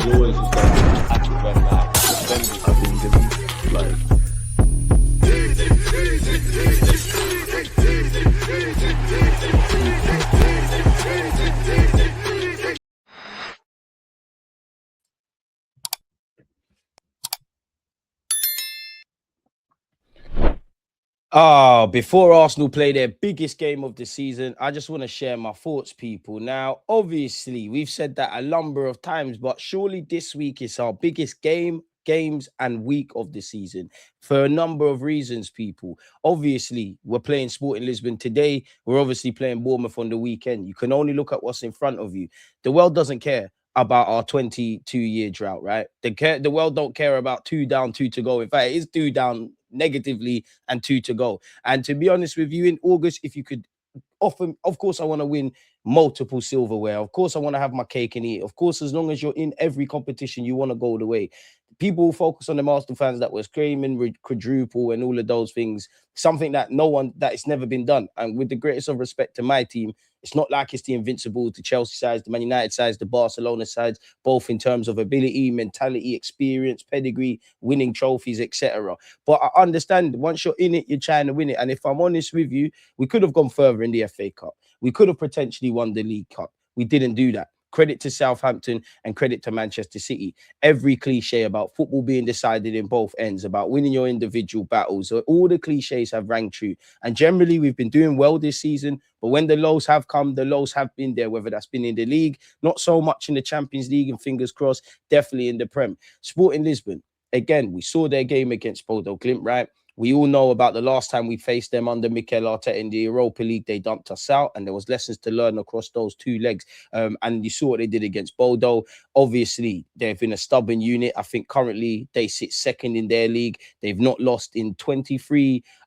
You always just got to attack it when defending. I think like. Before Arsenal play their biggest game of the season, I just want to share my thoughts, people. Now, obviously, we've said that a number of times, but surely this week is our biggest games and week of the season for a number of reasons, people. Obviously, we're playing Sporting Lisbon today. We're obviously playing Bournemouth on the weekend. You can only look at what's in front of you. The world doesn't care about our 22-year drought, right? The world don't care about 2 down, 2 to go. In fact, it is 2 down negatively and 2 to go. And to be honest with you, in August, if you could often, of course, I want to win multiple silverware. Of course, I want to have my cake and eat. Of course, as long as you're in every competition, you want to go the way. People focus on the Arsenal fans that was screaming quadruple and all of those things, something that it's never been done. And with the greatest of respect to my team, it's not like it's the Invincibles, the Chelsea sides, the Man United sides, the Barcelona sides, both in terms of ability, mentality, experience, pedigree, winning trophies, etc. But I understand once you're in it, you're trying to win it. And if I'm honest with you, we could have gone further in the FA Cup. We could have potentially won the League Cup. We didn't do that. Credit to Southampton and credit to Manchester City. Every cliche about football being decided in both ends, about winning your individual battles, all the cliches have rang true. And generally, we've been doing well this season. But when the lows have come, the lows have been there, whether that's been in the league, not so much in the Champions League, and fingers crossed, definitely in the Prem. Sporting Lisbon, again, we saw their game against Bodo Glimt, right? We all know about the last time we faced them under Mikel Arteta in the Europa League. They dumped us out, and there was lessons to learn across those 2 legs. And you saw what they did against Bodo. Obviously, they've been a stubborn unit. I think currently they sit second in their league. They've not lost in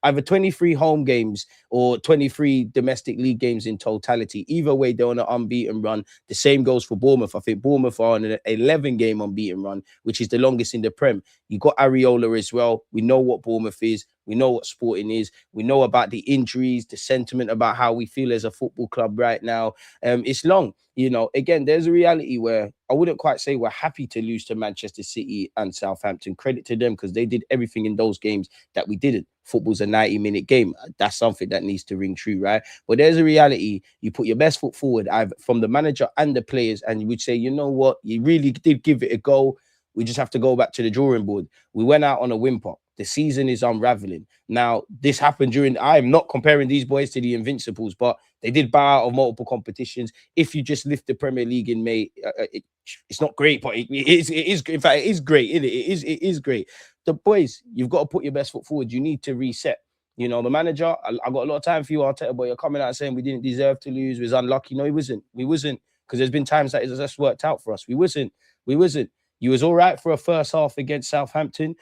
either 23 home games or 23 domestic league games in totality. Either way, they're on an unbeaten run. The same goes for Bournemouth. I think Bournemouth are on an 11-game unbeaten run, which is the longest in the Prem. You got Areola as well. We know what Bournemouth is. We know what Sporting is. We know about the injuries, the sentiment about how we feel as a football club right now. It's long. You know, again, there's a reality where I wouldn't quite say we're happy to lose to Manchester City and Southampton. Credit to them because they did everything in those games that we didn't. Football's a 90-minute game. That's something that needs to ring true, right? But there's a reality. You put your best foot forward from the manager and the players, and you would say, you know what? You really did give it a go. We just have to go back to the drawing board. We went out on a whimper. The season is unraveling. Now, this happened I'm not comparing these boys to the Invincibles, but they did bow out of multiple competitions. If you just lift the Premier League in May, it's not great, but it is. In fact, it is great. It is great. The boys, you've got to put your best foot forward. You need to reset. You know, the manager, I got a lot of time for you, Arteta, but you're coming out saying we didn't deserve to lose. We was unlucky. No, he wasn't. We wasn't, because there's been times that it's just worked out for us. We wasn't. You was all right for a first half against Southampton.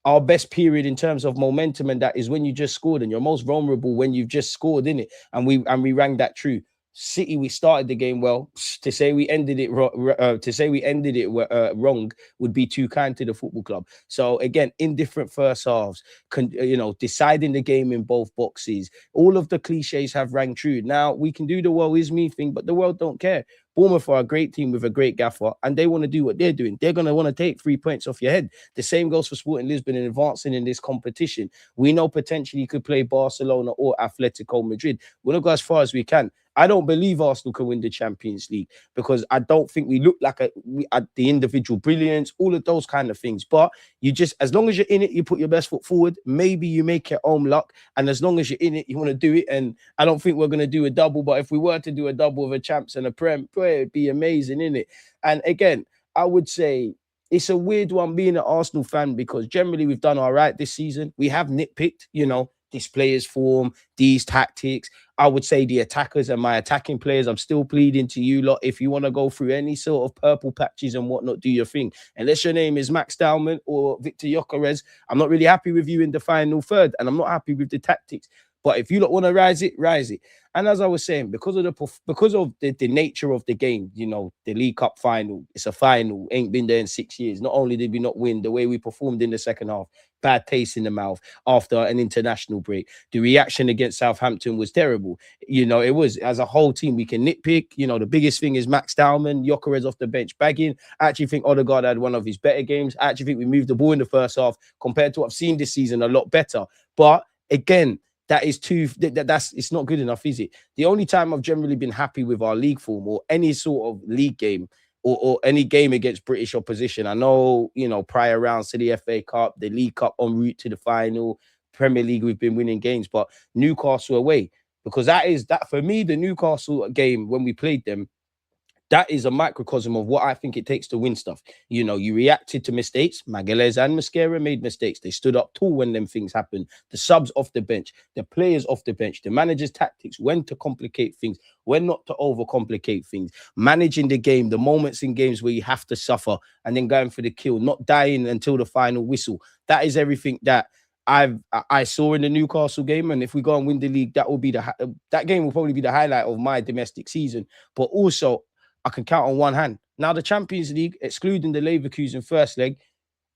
Our best period in terms of momentum, and that is when you just scored, and you're most vulnerable when you've just scored, in it. And we rang that true. City, we started the game well. To say we ended it wrong would be too kind to the football club. So again, indifferent first halves, deciding the game in both boxes. All of the cliches have rang true. Now we can do the woe is me thing, but the world don't care. Bournemouth are a great team with a great gaffer, and they want to do what they're doing. They're going to want to take 3 points off your head. The same goes for Sporting Lisbon in advancing in this competition. We know potentially you could play Barcelona or Atletico Madrid. We'll go as far as we can. I don't believe Arsenal can win the Champions League because I don't think we look like the individual brilliance, all of those kind of things. But you just, as long as you're in it, you put your best foot forward. Maybe you make your own luck. And as long as you're in it, you want to do it. And I don't think we're going to do a double. But if we were to do a double of a champs and a Prem, it'd be amazing, innit? And again, I would say it's a weird one being an Arsenal fan because generally we've done all right this season. We have nitpicked, this player's form, these tactics. I would say the attackers and my attacking players, I'm still pleading to you lot. If you want to go through any sort of purple patches and whatnot, do your thing. Unless your name is Max Dowman or Victor Gyökeres, I'm not really happy with you in the final third. And I'm not happy with the tactics. But if you don't want to rise it, rise it. And as I was saying, because of the nature of the game, the League Cup final, it's a final, ain't been there in 6 years. Not only did we not win, the way we performed in the second half, bad taste in the mouth after an international break. The reaction against Southampton was terrible. It was, as a whole team, we can nitpick. The biggest thing is Max Dowman, Gyökeres off the bench bagging. I actually think Odegaard had one of his better games. I actually think we moved the ball in the first half compared to what I've seen this season a lot better. But again, it's not good enough, is it? The only time I've generally been happy with our league form or any sort of league game or any game against British opposition. I know, prior rounds to the FA Cup, the League Cup en route to the final, Premier League, we've been winning games, but Newcastle away, because that for me, the Newcastle game when we played them, that is a microcosm of what I think it takes to win stuff. You reacted to mistakes. Magalhaes and Mosquera made mistakes. They stood up tall when them things happened. The subs off the bench, the players off the bench, the manager's tactics, when to complicate things, when not to overcomplicate things, managing the game, the moments in games where you have to suffer and then going for the kill, not dying until the final whistle. That is everything that I saw in the Newcastle game, and if we go and win the league, that game will probably be the highlight of my domestic season. But also, I can count on one hand. Now, the Champions League, excluding the Leverkusen first leg,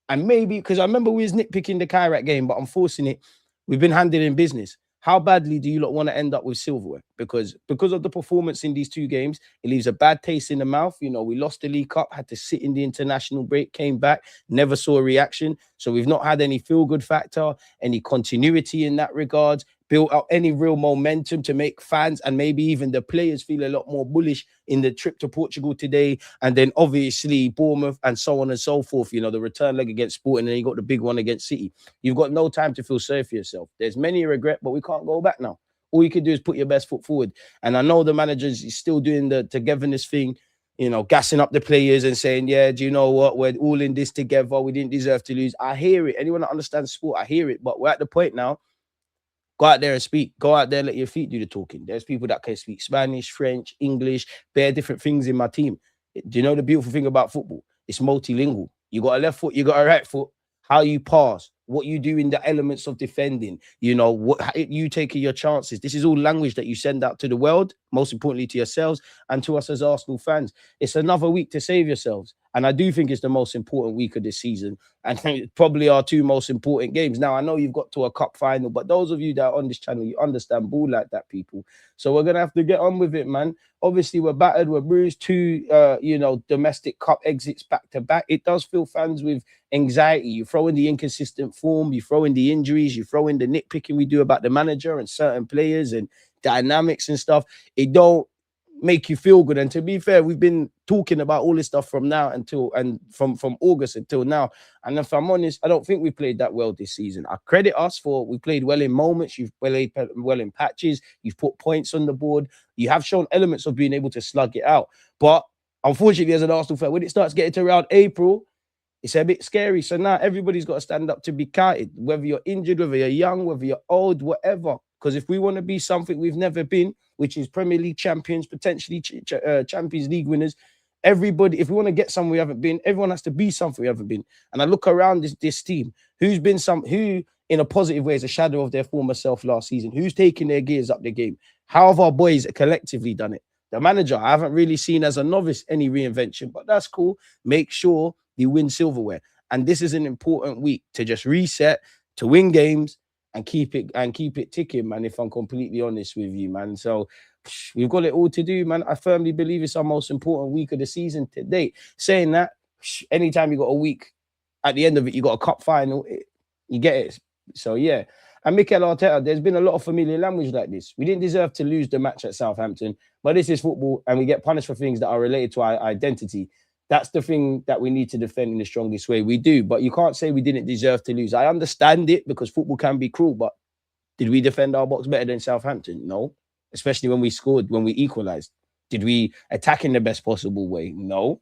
and maybe, because I remember we was nitpicking the Kairat game, but I'm forcing it, we've been handed in business. How badly do you lot want to end up with silverware? Because of the performance in these two games, it leaves a bad taste in the mouth. We lost the League Cup, had to sit in the international break, came back, never saw a reaction. So we've not had any feel-good factor, any continuity in that regard, built up any real momentum to make fans and maybe even the players feel a lot more bullish in the trip to Portugal today. And then obviously Bournemouth and so on and so forth, the return leg against Sporting, and then you got the big one against City. You've got no time to feel sorry for yourself. There's many regret, but we can't go back now. All you can do is put your best foot forward. And I know the manager is still doing the togetherness thing, gassing up the players and saying, yeah, do you know what? We're all in this together. We didn't deserve to lose. I hear it. Anyone that understands sport, I hear it. But we're at the point now. Go out there and speak. Go out there, let your feet do the talking. There's people that can speak Spanish, French, English, bare different things in my team. Do you know the beautiful thing about football? It's multilingual. You got a left foot, you got a right foot. How you pass, what you do in the elements of defending, what you taking your chances. This is all language that you send out to the world, most importantly to yourselves and to us as Arsenal fans. It's another week to save yourselves. And I do think it's the most important week of this season. And probably our two most important games. Now, I know you've got to a cup final, but those of you that are on this channel, you understand ball like that, people. So we're going to have to get on with it, man. Obviously, we're battered, we're bruised. Two, domestic cup exits back to back. It does fill fans with anxiety. You throw in the inconsistent form, you throw in the injuries, you throw in the nitpicking we do about the manager and certain players and dynamics and stuff. It don't make you feel good. And to be fair, we've been talking about all this stuff from August until now. And if I'm honest, I don't think we played that well this season. I credit us for we played well in moments. You've played well in patches. You've put points on the board. You have shown elements of being able to slug it out. But unfortunately, as an Arsenal fan, when it starts getting to around April, it's a bit scary. So now everybody's got to stand up to be counted, whether you're injured, whether you're young, whether you're old, whatever. Because if we want to be something we've never been, which is Premier League champions, potentially Champions League winners, everybody, if we want to get somewhere we haven't been, everyone has to be something we haven't been. And I look around this team, who in a positive way is a shadow of their former self last season, who's taking their gears up the game. How have our boys collectively done it? The manager, I haven't really seen as a novice any reinvention, but that's cool. Make sure you win silverware. And this is an important week to just reset, to win games, and keep it ticking, man, if I'm completely honest with you, man. So we've got it all to do, man. I firmly believe it's our most important week of the season to date. Saying that, anytime you got a week, at the end of it, you got a cup final, you get it. So, yeah. And Mikel Arteta, there's been a lot of familiar language like this. We didn't deserve to lose the match at Southampton, but this is football, and we get punished for things that are related to our identity. That's the thing that we need to defend in the strongest way. We do, but you can't say we didn't deserve to lose. I understand it because football can be cruel, but did we defend our box better than Southampton? No, especially when we scored, when we equalized. Did we attack in the best possible way? No.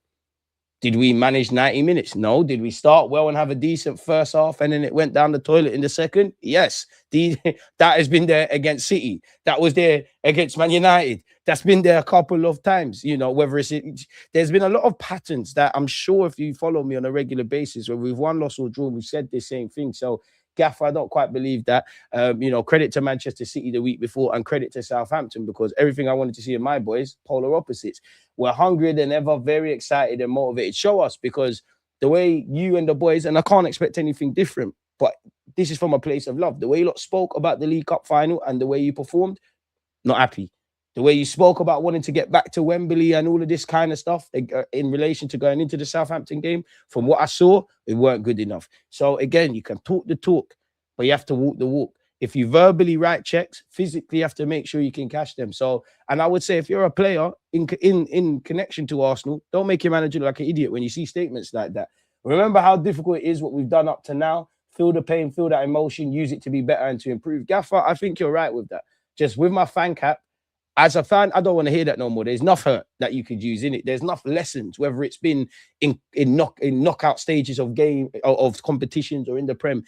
Did we manage 90 minutes? No. Did we start well and have a decent first half and then it went down the toilet in the second? Yes. That has been there against City. That was there against Man United. That's been there a couple of times, whether there's been a lot of patterns that I'm sure if you follow me on a regular basis, where we've won, lost or drawn, we've said the same thing. So Gaffer, I don't quite believe that. Credit to Manchester City the week before and credit to Southampton, because everything I wanted to see in my boys, polar opposites. We're hungrier than ever, very excited and motivated. Show us, because the way you and the boys, and I can't expect anything different, but this is from a place of love. The way you lot spoke about the League Cup final and the way you performed, not happy. The way you spoke about wanting to get back to Wembley and all of this kind of stuff in relation to going into the Southampton game, from what I saw, it weren't good enough. So again, you can talk the talk, but you have to walk the walk. If you verbally write checks, physically you have to make sure you can cash them. So, and I would say, if you're a player in connection to Arsenal, don't make your manager look like an idiot when you see statements like that. Remember how difficult it is, what we've done up to now. Feel the pain, feel that emotion, use it to be better and to improve. Gaffer, I think you're right with that. Just with my fan cap, as a fan, I don't want to hear that no more. There's enough hurt that you could use in it. There's enough lessons, whether it's been in knockout stages of competitions or in the Prem.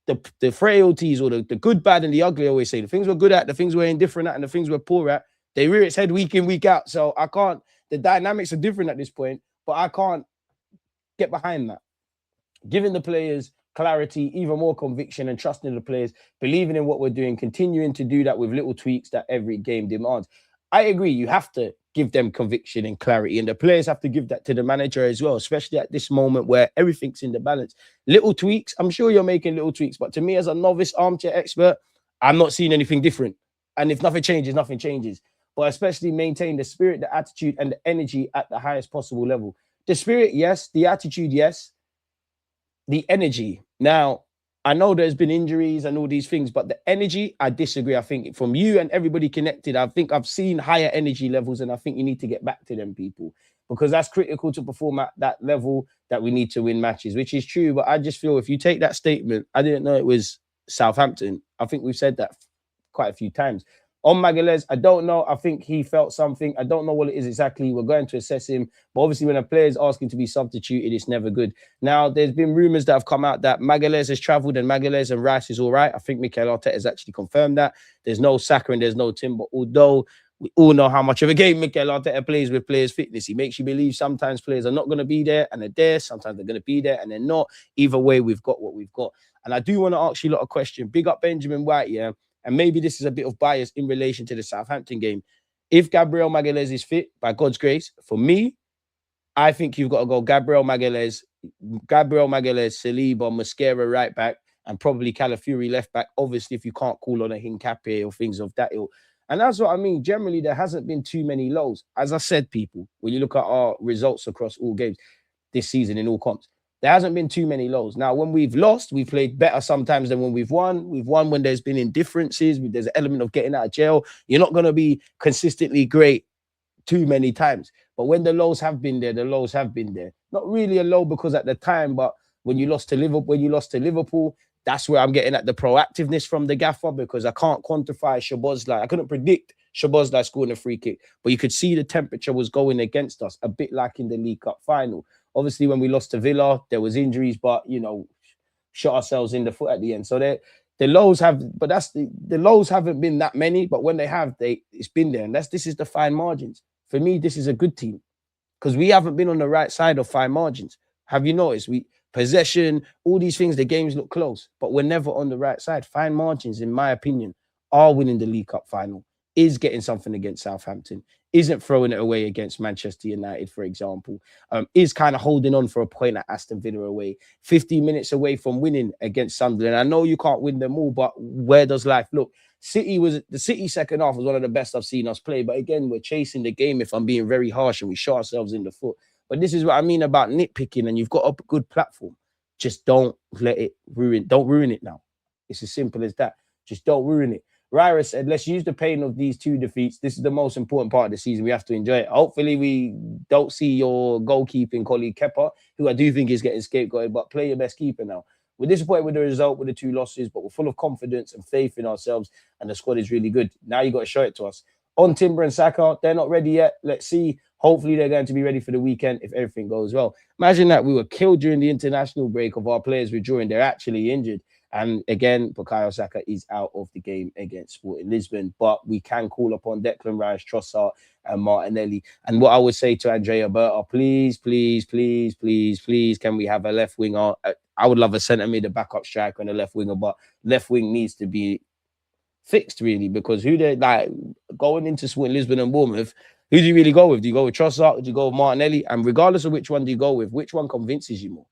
The frailties or the good, bad, and the ugly, I always say. The things we're good at, the things we're indifferent at, and the things we're poor at, they rear its head week in, week out. So I can't, the dynamics are different at this point, but I can't get behind that. Giving the players clarity, even more conviction, and trusting the players, believing in what we're doing, continuing to do that with little tweaks that every game demands. I agree, you have to give them conviction and clarity, and the players have to give that to the manager as well, especially at this moment where everything's in the balance. Little tweaks, I'm sure you're making little tweaks, but to me as a novice armchair expert, I'm not seeing anything different. And if nothing changes, nothing changes. But especially maintain the spirit, the attitude, and the energy at the highest possible level. The spirit, yes. The attitude, yes. The energy. Now, I know there's been injuries and all these things, but the energy, I disagree. I think from you and everybody connected, I think I've seen higher energy levels, and I think you need to get back to them, people, because that's critical to perform at that level that we need to win matches, which is true. But I just feel if you take that statement, I didn't know it was Southampton. I think we've said that quite a few times. On Magalhaes, I don't know. I think he felt something. I don't know what it is exactly. We're going to assess him. But obviously, when a player is asking to be substituted, it's never good. Now, there's been rumours that have come out that Magalhaes has travelled and Magalhaes and Rice is all right. I think Mikel Arteta has actually confirmed that. There's no Saka and there's no Timber. Although we all know how much of a game Mikel Arteta plays with players' fitness. He makes you believe sometimes players are not going to be there and they're there. Sometimes they're going to be there and they're not. Either way, we've got what we've got. And I do want to ask you a lot of questions. Big up Benjamin White, yeah? And maybe this is a bit of bias in relation to the Southampton game. If Gabriel Magalhaes is fit, by God's grace, for me, I think you've got to go Gabriel Magalhaes, Saliba, Mosquera right back, and probably Calafiori left back. Obviously, if you can't call on a Hincapié or things of that ilk. And that's what I mean. Generally, there hasn't been too many lows. As I said, people, when you look at our results across all games this season in all comps, there hasn't been too many lows. Now, when we've lost, we've played better sometimes than when we've won. We've won when there's been indifferences. There's an element of getting out of jail. You're not going to be consistently great too many times. But when the lows have been there, the lows have been there. Not really a low because at the time, but when you lost to Liverpool, that's where I'm getting at the proactiveness from the gaffer, because I can't quantify Szoboszlai. I couldn't predict Szoboszlai scoring a free kick, but you could see the temperature was going against us, a bit like in the League Cup final. Obviously, when we lost to Villa, there was injuries, but, shot ourselves in the foot at the end. So the lows the lows haven't been that many, but when they have, it's been there. And this is the fine margins. For me, this is a good team because we haven't been on the right side of fine margins. Have you noticed? Possession, all these things, the games look close, but we're never on the right side. Fine margins, in my opinion, are winning the League Cup final, is getting something against Southampton, isn't throwing it away against Manchester United, for example, is kind of holding on for a point at Aston Villa away, 15 minutes away from winning against Sunderland. I know you can't win them all, but where does life look? The City second half was one of the best I've seen us play. But again, we're chasing the game, if I'm being very harsh, and we shot ourselves in the foot. But this is what I mean about nitpicking, and you've got a good platform. Just don't let it ruin. Don't ruin it now. It's as simple as that. Just don't ruin it. Ryra said, let's use the pain of these 2 defeats. This is the most important part of the season. We have to enjoy it. Hopefully, we don't see your goalkeeping colleague, Kepa, who I do think is getting scapegoated, but play your best keeper now. We're disappointed with the result, with the 2 losses, but we're full of confidence and faith in ourselves, and the squad is really good. Now you got to show it to us. On Timber and Saka, they're not ready yet. Let's see. Hopefully, they're going to be ready for the weekend if everything goes well. Imagine that we were killed during the international break of our players withdrawing. They're actually injured. And again, Bukayo Saka is out of the game against Sporting Lisbon. But we can call upon Declan Rice, Trossard, and Martinelli. And what I would say to Andrea Berta, please, please, please, please, please, can we have a left winger? I would love a centre mid, a backup striker, and a left winger, but left wing needs to be fixed really, because who they like going into Lisbon and Bournemouth, who do you really go with? Do you go with Trossard? Do you go with Martinelli? And regardless of which one do you go with, which one convinces you more?